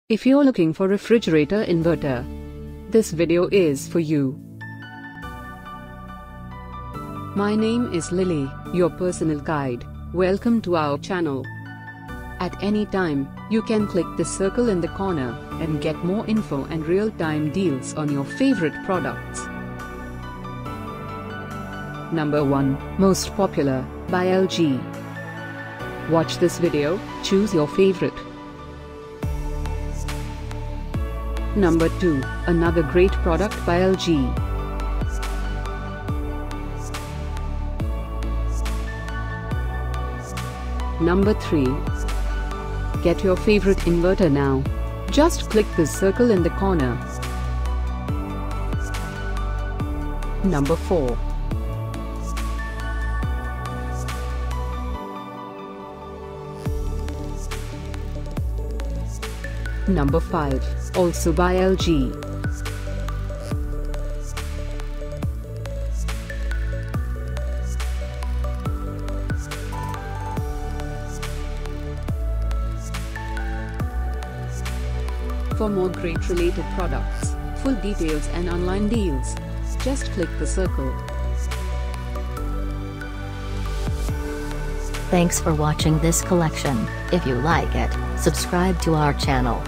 If you're looking for refrigerator inverter, this video is for you. My name is Lily, your personal guide. Welcome to our channel. At any time, you can click the circle in the corner and get more info and real-time deals on your favorite products. Number 1, Most Popular, by LG. Watch this video, choose your favorite. Number 2, another great product by LG. Number 3. Get your favorite inverter now. Just click the circle in the corner. Number 4. Number 5, also by LG. For more great related products, full details and online deals, just click the circle. Thanks for watching this collection. If you like it, subscribe to our channel.